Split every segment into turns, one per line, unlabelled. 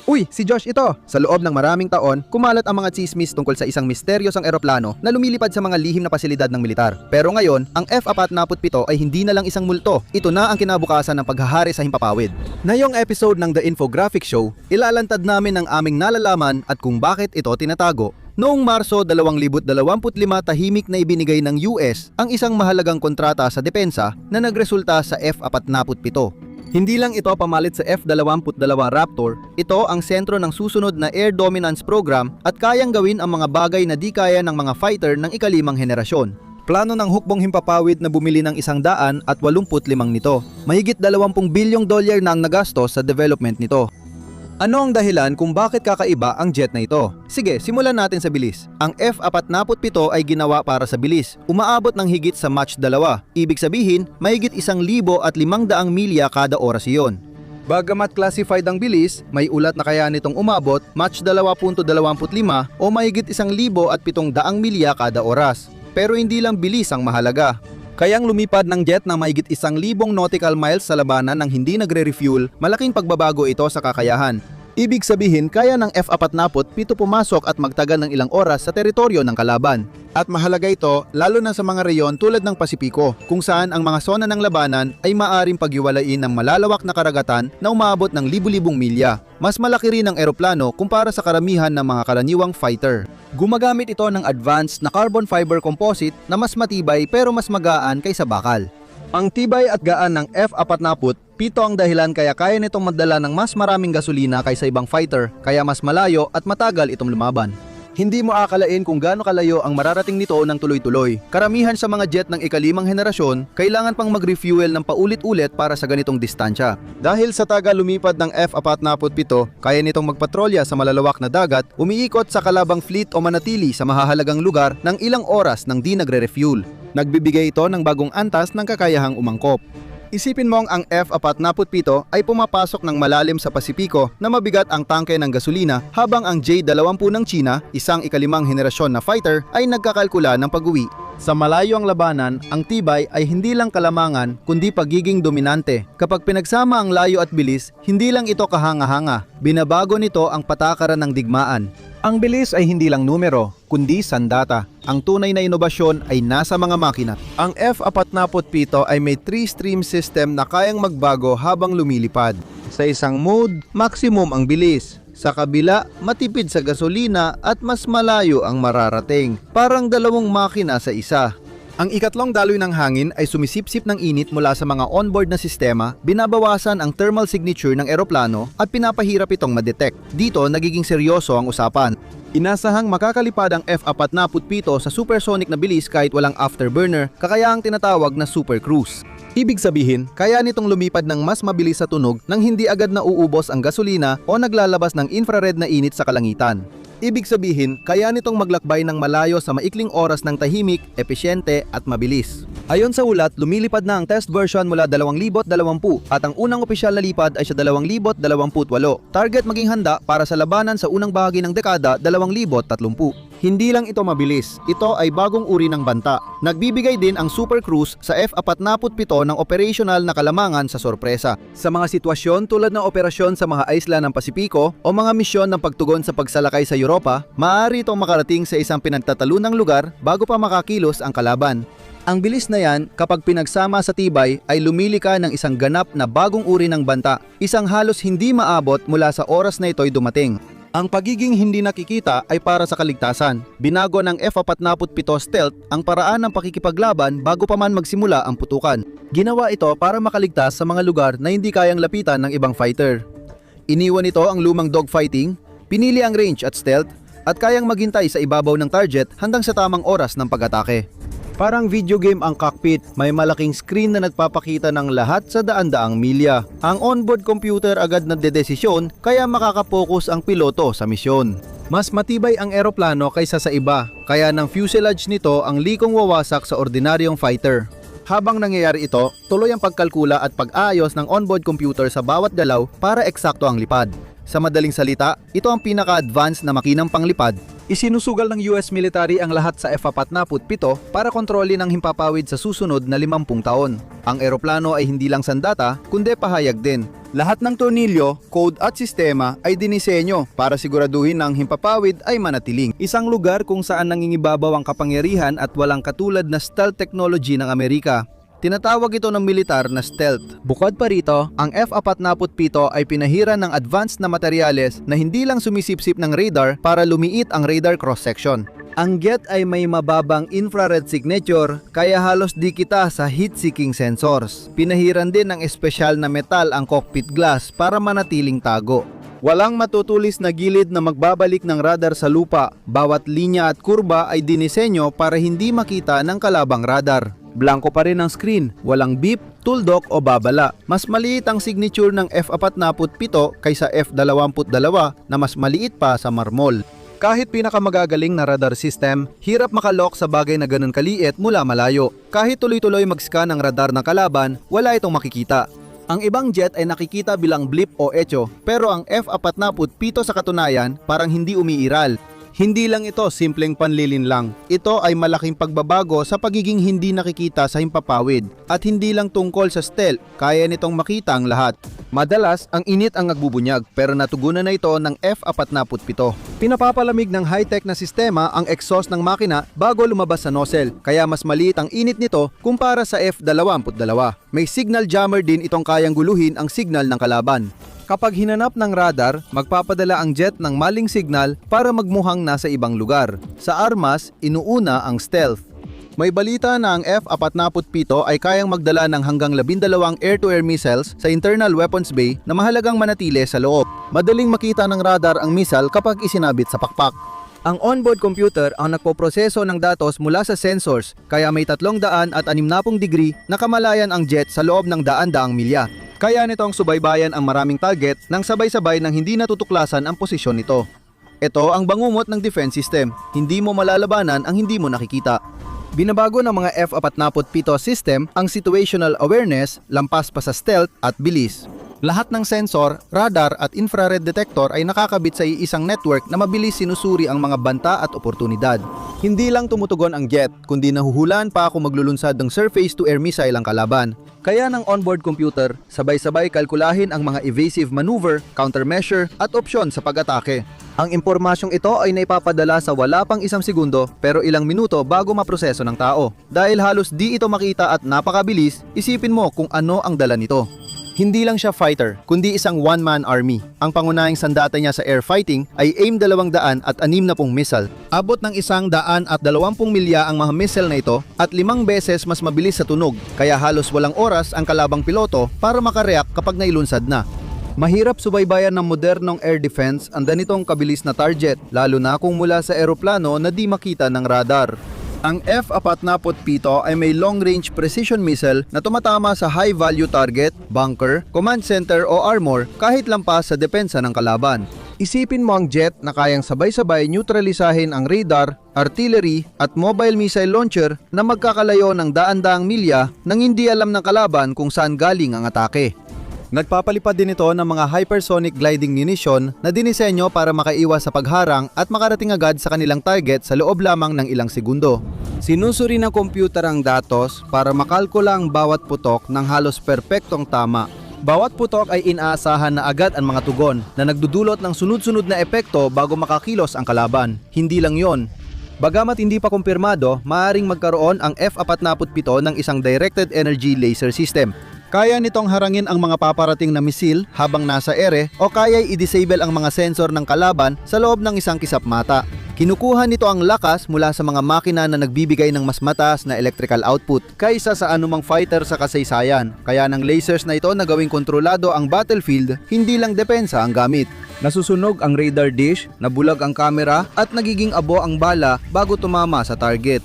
Uy, si Josh ito! Sa loob ng maraming taon, kumalat ang mga tsismis tungkol sa isang misteryosang eroplano na lumilipad sa mga lihim na pasilidad ng militar. Pero ngayon, ang F-47 ay hindi na lang isang multo. Ito na ang kinabukasan ng paghahari sa himpapawid. Ngayong episode ng The Infographic Show, ilalantad namin ang aming nalalaman at kung bakit ito tinatago. Noong Marso 2025, tahimik na ibinigay ng US ang isang mahalagang kontrata sa depensa na nagresulta sa F-47. Hindi lang ito pamalit sa F-22 Raptor, ito ang sentro ng susunod na air dominance program at kayang gawin ang mga bagay na di kaya ng mga fighter ng ikalimang henerasyon. Plano ng hukbong himpapawid na bumili ng 185 nito. Mahigit $20 bilyong na ang nagastos sa development nito. Ano ang dahilan kung bakit kakaiba ang jet na ito? Sige, simulan natin sa bilis. Ang F-47 ay ginawa para sa bilis. Umaabot ng higit sa Mach 2. Ibig sabihin, mahigit 1,500 milya kada oras iyon. Bagamat classified ang bilis, may ulat na kaya nitong umabot Mach 2.25 o mahigit 1,700 milya kada oras. Pero hindi lang bilis ang mahalaga. Kayang lumipad ng jet na mahigit 1,000 nautical miles sa labanan nang hindi nagre-refuel, malaking pagbabago ito sa kakayahan. Ibig sabihin, kaya ng F-47 pumasok at magtagal ng ilang oras sa teritoryo ng kalaban. At mahalaga ito lalo na sa mga reyon tulad ng Pasipiko, kung saan ang mga sona ng labanan ay maaring paghiwalain ng malalawak na karagatan na umaabot ng libu-libong milya. Mas malaki rin ang eroplano kumpara sa karamihan ng mga karaniwang fighter. Gumagamit ito ng advanced na carbon fiber composite na mas matibay pero mas magaan kaysa bakal. Ang tibay at gaan ng F-47 ang dahilan kaya kaya nitong magdala ng mas maraming gasolina kaysa ibang fighter, kaya mas malayo at matagal itong lumaban. Hindi mo akalain kung gaano kalayo ang mararating nito ng tuloy-tuloy. Karamihan sa mga jet ng ikalimang henerasyon, kailangan pang mag-refuel ng paulit-ulit para sa ganitong distansya. Dahil sa tagal lumipad ng F-47, kaya nitong magpatrolya sa malalawak na dagat, umiikot sa kalabang fleet o manatili sa mahahalagang lugar ng ilang oras nang di nagre-refuel. Nagbibigay ito ng bagong antas ng kakayahang umangkop. Isipin mong ang F-47 ay pumapasok ng malalim sa Pasipiko na mabigat ang tangke ng gasolina habang ang J-20 ng China, isang ikalimang henerasyon na fighter, ay nagkakalkula ng pag-uwi. Sa malayo ang labanan, ang tibay ay hindi lang kalamangan kundi pagiging dominante. Kapag pinagsama ang layo at bilis, hindi lang ito kahanga-hanga. Binabago nito ang patakaran ng digmaan. Ang bilis ay hindi lang numero, kundi sandata. Ang tunay na inobasyon ay nasa mga makina. Ang F-47 ay may 3-stream system na kayang magbago habang lumilipad. Sa isang mode, maximum ang bilis. Sa kabila, matipid sa gasolina at mas malayo ang mararating. Parang dalawang makina sa isa. Ang ikatlong daloy ng hangin ay sumisipsip ng init mula sa mga onboard na sistema, binabawasan ang thermal signature ng eroplano at pinapahirap itong ma-detect. Dito nagiging seryoso ang usapan. Inasahang makakalipad ang F-47 sa supersonic na bilis kahit walang afterburner, kakayahang tinatawag na super cruise. Ibig sabihin, kaya nitong lumipad ng mas mabilis sa tunog nang hindi agad na uubos ang gasolina o naglalabas ng infrared na init sa kalangitan. Ibig sabihin, kaya nitong maglakbay ng malayo sa maikling oras ng tahimik, epesyente at mabilis. Ayon sa ulat, lumilipad na ang test version mula 2020 at ang unang opisyal na lipad ay sa 2028. Target maging handa para sa labanan sa unang bahagi ng dekada 2030. Hindi lang ito mabilis, ito ay bagong uri ng banta. Nagbibigay din ang Super Cruise sa F-47 ng operational na kalamangan sa sorpresa. Sa mga sitwasyon tulad ng operasyon sa mga isla ng Pasipiko o mga misyon ng pagtugon sa pagsalakay sa Europa, maaari itong makarating sa isang pinagtatalunang lugar bago pa makakilos ang kalaban. Ang bilis na yan, kapag pinagsama sa tibay, ay lumilika ng isang ganap na bagong uri ng banta, isang halos hindi maabot mula sa oras na ito'y dumating. Ang pagiging hindi nakikita ay para sa kaligtasan. Binago ng F-47 stealth ang paraan ng pakikipaglaban bago pa man magsimula ang putukan. Ginawa ito para makaligtas sa mga lugar na hindi kayang lapitan ng ibang fighter. Iniwan ito ang lumang dogfighting, pinili ang range at stealth, at kayang maghintay sa ibabaw ng target hanggang sa tamang oras ng pag-atake. Parang video game ang cockpit, may malaking screen na nagpapakita ng lahat sa daan-daang milya. Ang onboard computer agad nagdedesisyon kaya makakapokus ang piloto sa misyon. Mas matibay ang eroplano kaysa sa iba, kaya ng fuselage nito ang likong wawasak sa ordinaryong fighter. Habang nangyayari ito, tuloy ang pagkalkula at pag-aayos ng onboard computer sa bawat galaw para eksakto ang lipad. Sa madaling salita, ito ang pinaka-advanced na makinang panglipad. Isinusugal ng US military ang lahat sa F-47 para kontrolin ang himpapawid sa susunod na 50 taon. Ang eroplano ay hindi lang sandata, kundi pahayag din. Lahat ng tornilyo, code at sistema ay dinisenyo para siguraduhin na ang himpapawid ay manatiling. Isang lugar kung saan nangingibabaw ang kapangyarihan at walang katulad na stealth technology ng Amerika. Tinatawag ito ng militar na stealth. Bukod pa rito, ang F-47 ay pinahiran ng advanced na materyales na hindi lang sumisipsip ng radar para lumiit ang radar cross-section. Ang jet ay may mababang infrared signature kaya halos di kita sa heat-seeking sensors. Pinahiran din ng espesyal na metal ang cockpit glass para manatiling tago. Walang matutulis na gilid na magbabalik ng radar sa lupa. Bawat linya at kurba ay dinisenyo para hindi makita ng kalabang radar. Blanko pa rin ang screen, walang beep, tuldok o babala. Mas maliit ang signature ng F-47 kaysa F-22 na mas maliit pa sa marmol. Kahit pinakamagagaling na radar system, hirap makalok sa bagay na ganun kaliit mula malayo. Kahit tuloy-tuloy mag-scan ang radar ng kalaban, wala itong makikita. Ang ibang jet ay nakikita bilang blip o echo, pero ang F-47 sa katunayan parang hindi umiiral. Hindi lang ito simpleng panlilin lang. Ito ay malaking pagbabago sa pagiging hindi nakikita sa himpapawid. At hindi lang tungkol sa stealth, kaya nitong makita ang lahat. Madalas, ang init ang nagbubunyag pero natugunan na ito ng F-47. Pinapapalamig ng high-tech na sistema ang exhaust ng makina bago lumabas sa nozzle, kaya mas maliit ang init nito kumpara sa F-22. May signal jammer din itong kayang guluhin ang signal ng kalaban. Kapag hinanap ng radar, magpapadala ang jet ng maling signal para magmuhang nasa ibang lugar. Sa armas, inuuna ang stealth. May balita na ang F-47 ay kayang magdala ng hanggang 12 air-to-air missiles sa internal weapons bay na mahalagang manatili sa loob. Madaling makita ng radar ang missile kapag isinabit sa pakpak. Ang onboard computer ang nagpoproseso ng datos mula sa sensors, kaya may 360 degree na kamalayan ang jet sa loob ng daan-daang milya. Kaya nitong subaybayan ang maraming target nang sabay-sabay nang hindi natutuklasan ang posisyon nito. Ito ang bangungot ng defense system. Hindi mo malalabanan ang hindi mo nakikita. Binabago ng mga F-47 system ang situational awareness, lampas pa sa stealth at bilis. Lahat ng sensor, radar at infrared detector ay nakakabit sa iisang network na mabilis sinusuri ang mga banta at oportunidad. Hindi lang tumutugon ang jet, kundi nahuhulaan pa kung maglulunsad ng surface-to-air missile ang kalaban. Kaya ng onboard computer, sabay-sabay kalkulahin ang mga evasive maneuver, countermeasure at opsyon sa pag-atake. Ang impormasyong ito ay naipapadala sa wala pang 1 segundo pero ilang minuto bago maproseso ng tao. Dahil halos di ito makita at napakabilis, isipin mo kung ano ang dala nito. Hindi lang siya fighter, kundi isang one-man army. Ang pangunahing sandata niya sa air fighting ay AIM-260 missile. Abot ng 120 milya ang mga missile na ito at 5 beses mas mabilis sa tunog, kaya halos walang oras ang kalabang piloto para makareact kapag nailunsad na. Mahirap subaybayan ng modernong air defense ang ganitong kabilis na target, lalo na kung mula sa eroplano na di makita ng radar. Ang F-47 ay may long-range precision missile na tumatama sa high-value target, bunker, command center o armor kahit lampas sa depensa ng kalaban. Isipin mo ang jet na kayang sabay-sabay neutralisahin ang radar, artillery at mobile missile launcher na magkakalayo ng daan-daang milya nang hindi alam ng kalaban kung saan galing ang atake. Nagpapalipad din ito ng mga hypersonic gliding munition na dinisenyo para makaiwas sa pagharang at makarating agad sa kanilang target sa loob lamang ng ilang segundo. Sinusuri ng computer ang datos para makalkula ang bawat putok ng halos perpektong tama. Bawat putok ay inaasahan na agad ang mga tugon na nagdudulot ng sunod-sunod na epekto bago makakilos ang kalaban. Hindi lang yon. Bagamat hindi pa kumpirmado, maaaring magkaroon ang F-47 ng isang directed energy laser system. Kaya nitong harangin ang mga paparating na misil habang nasa ere o kaya'y i-disable ang mga sensor ng kalaban sa loob ng isang kisap mata. Kinukuha nito ang lakas mula sa mga makina na nagbibigay ng mas mataas na electrical output kaysa sa anumang fighter sa kasaysayan. Kaya ng lasers na ito na gawing kontrolado ang battlefield, hindi lang depensa ang gamit. Nasusunog ang radar dish, nabulag ang kamera at nagiging abo ang bala bago tumama sa target.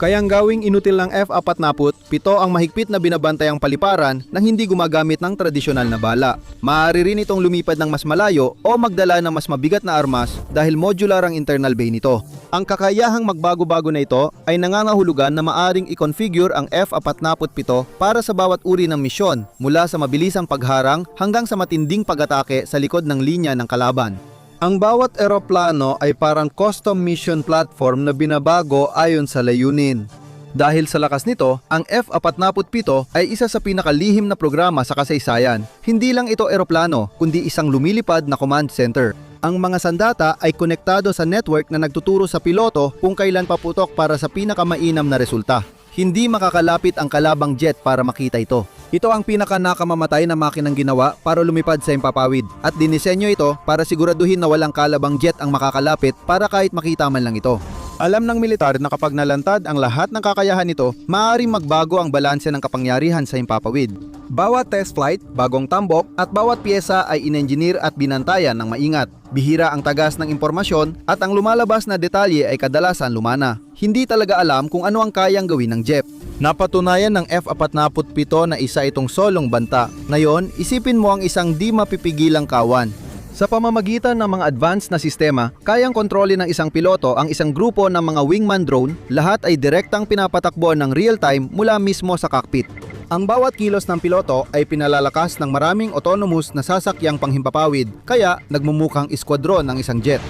Kayang gawing inutil ng F-47 ang mahigpit na binabantayang paliparan nang hindi gumagamit ng tradisyonal na bala. Maaari rin itong lumipad ng mas malayo o magdala ng mas mabigat na armas dahil modular ang internal bay nito. Ang kakayahang magbago-bago na ito ay nangangahulugan na maaring i-configure ang F-47 para sa bawat uri ng misyon, mula sa mabilisang pagharang hanggang sa matinding pag-atake sa likod ng linya ng kalaban. Ang bawat eroplano ay parang custom mission platform na binabago ayon sa layunin. Dahil sa lakas nito, ang F-47 ay isa sa pinakalihim na programa sa kasaysayan. Hindi lang ito eroplano, kundi isang lumilipad na command center. Ang mga sandata ay konektado sa network na nagtuturo sa piloto kung kailan paputok para sa pinakamainam na resulta. Hindi makakalapit ang kalabang jet para makita ito. Ito ang pinaka-nakamamatay na makinang ginawa para lumipad sa himpapawid at dinisenyo ito para siguraduhin na walang kalabang jet ang makakalapit para kahit makita man lang ito. Alam ng militar na kapag nalantad ang lahat ng kakayahan nito, maaaring magbago ang balanse ng kapangyarihan sa himpapawid. Bawat test flight, bagong tambok at bawat pyesa ay in-engineer at binantayan ng maingat. Bihira ang tagas ng impormasyon at ang lumalabas na detalye ay kadalasan lumana. Hindi talaga alam kung ano ang kayang gawin ng jet. Napatunayan ng F-47 na isa itong solong banta. Ngayon, isipin mo ang isang di mapipigilang kawan. Sa pamamagitan ng mga advanced na sistema, kayang kontrolin ng isang piloto ang isang grupo ng mga wingman drone, lahat ay direktang pinapatakbo ng real-time mula mismo sa cockpit. Ang bawat kilos ng piloto ay pinalalakas ng maraming autonomous na sasakyang panghimpapawid, kaya nagmumukhang eskwadron ng isang jet.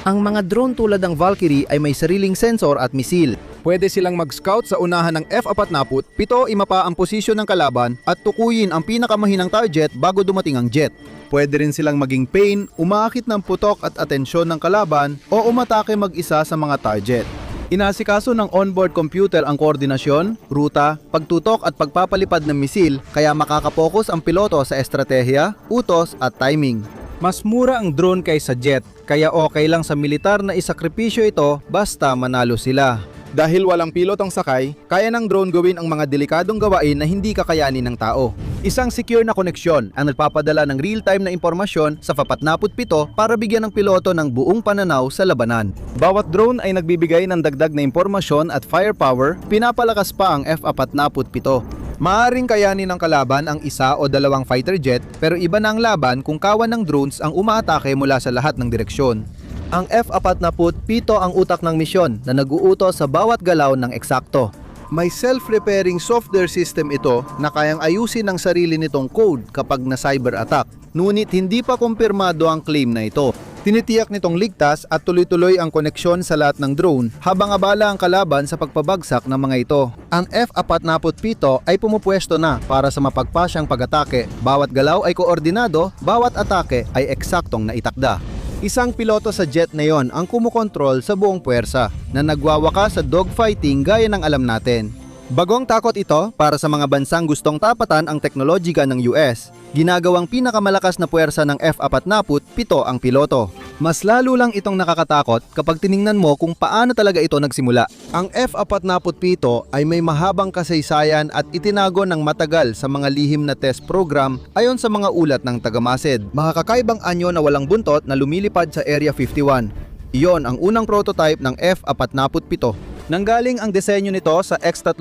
Ang mga drone tulad ng Valkyrie ay may sariling sensor at misil. Pwede silang mag-scout sa unahan ng F-47, imapa ang posisyon ng kalaban at tukuyin ang pinakamahinang target bago dumating ang jet. Pwede rin silang maging pain, umaakit ng putok at atensyon ng kalaban o umatake mag-isa sa mga target. Inasikaso ng onboard computer ang koordinasyon, ruta, pagtutok at pagpapalipad ng misil kaya makakapokus ang piloto sa estratehiya, utos at timing. Mas mura ang drone kaysa jet, kaya okay lang sa militar na isakripisyo ito basta manalo sila. Dahil walang pilotong sakay, kaya ng drone gawin ang mga delikadong gawain na hindi kakayanin ng tao. Isang secure na koneksyon ang nagpapadala ng real-time na impormasyon sa F-47 para bigyan ng piloto ng buong pananaw sa labanan. Bawat drone ay nagbibigay ng dagdag na impormasyon at firepower, pinapalakas pa ang F-47. Maaring kayanin ng kalaban ang isa o dalawang fighter jet, pero iba na ang laban kung kawan ng drones ang umaatake mula sa lahat ng direksyon. Ang F-47 ang utak ng misyon na nag-uutos sa bawat galaw ng eksakto. May self-repairing software system ito na kayang ayusin ang sarili nitong code kapag na-cyber attack. Ngunit hindi pa kumpirmado ang claim na ito. Tinitiyak nitong ligtas at tuloy-tuloy ang koneksyon sa lahat ng drone habang abala ang kalaban sa pagpabagsak ng mga ito. Ang F-47 ay pumupwesto na para sa mapagpasyang pag-atake. Bawat galaw ay koordinado, bawat atake ay eksaktong naitakda. Isang piloto sa jet na yon ang kumukontrol sa buong puwersa na nagwawaka sa dogfighting gaya ng alam natin. Bagong takot ito para sa mga bansang gustong tapatan ang teknolohiya ng US. Ginagawang pinakamalakas na puwersa ng F-47 ang piloto. Mas lalo lang itong nakakatakot kapag tiningnan mo kung paano talaga ito nagsimula. Ang F-47 ay may mahabang kasaysayan at itinago ng matagal sa mga lihim na test program ayon sa mga ulat ng tagamasid. Makakakaibang anyo na walang buntot na lumilipad sa Area 51. Iyon ang unang prototype ng F-47. Nanggaling ang disenyo nito sa X-36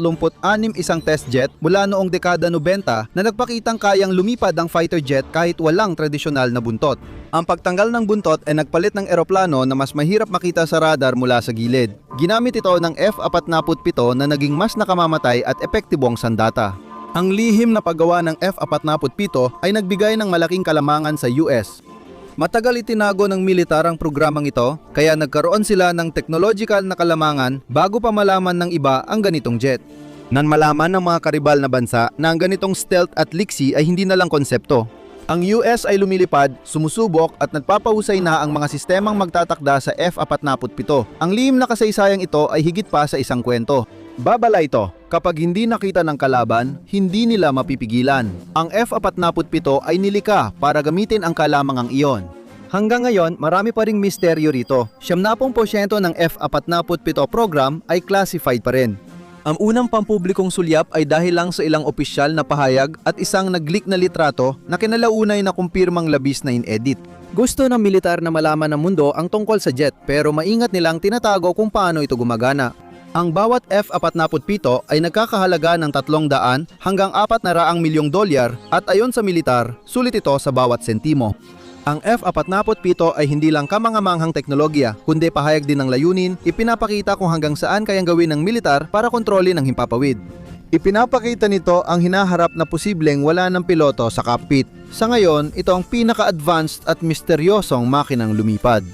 isang test jet mula noong dekada 90 na nagpakitang kayang lumipad ang fighter jet kahit walang tradisyonal na buntot. Ang pagtanggal ng buntot ay nagpalit ng eroplano na mas mahirap makita sa radar mula sa gilid. Ginamit ito ng F-47 na naging mas nakamamatay at epektibong sandata. Ang lihim na paggawa ng F-47 ay nagbigay ng malaking kalamangan sa US. Matagal itinago ng militar ang programang ito, kaya nagkaroon sila ng technological na kalamangan bago pa malaman ng iba ang ganitong jet. Nan malaman ng mga karibal na bansa na ang ganitong stealth at liksi ay hindi na lang konsepto. Ang US ay lumilipad, sumusubok at nagpapahusay na ang mga sistemang magtatakda sa F-47. Ang lihim na kasaysayang ito ay higit pa sa isang kwento. Babala ito, kapag hindi nakita ng kalaban, hindi nila mapipigilan. Ang F-47 ay nilika para gamitin ang kalamangang iyon. Hanggang ngayon, marami pa ring misteryo rito. 70% ng F-47 program ay classified pa rin. Ang unang pampublikong sulyap ay dahil lang sa ilang opisyal na pahayag at isang nag-leak na litrato na kinalaunay na kumpirmang labis na in-edit. Gusto ng militar na malaman ng mundo ang tungkol sa jet pero maingat nilang tinatago kung paano ito gumagana. Ang bawat F-47 ay nagkakahalaga ng 300 hanggang 400 milyong dolyar at ayon sa militar, sulit ito sa bawat sentimo. Ang F-47 ay hindi lang kamangamanghang teknolohiya, kundi pahayag din ng layunin, ipinapakita kung hanggang saan kayang gawin ng militar para kontrolin ang himpapawid. Ipinapakita nito ang hinaharap na posibleng wala ng piloto sa cockpit. Sa ngayon, ito ang pinaka-advanced at misteryosong makinang lumipad.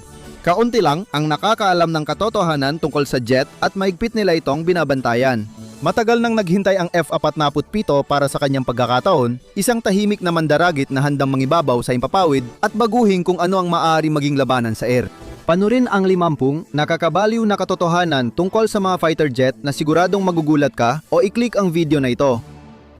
Kaunti lang ang nakakaalam ng katotohanan tungkol sa jet at maigpit nila itong binabantayan. Matagal nang naghintay ang F-47 para sa kanyang pagkakataon, isang tahimik na mandaragit na handang mangibabaw sa himpapawid at baguhin kung ano ang maaari maging labanan sa air. Panurin ang 50 nakakabaliw na katotohanan tungkol sa mga fighter jet na siguradong magugulat ka o i-click ang video na ito.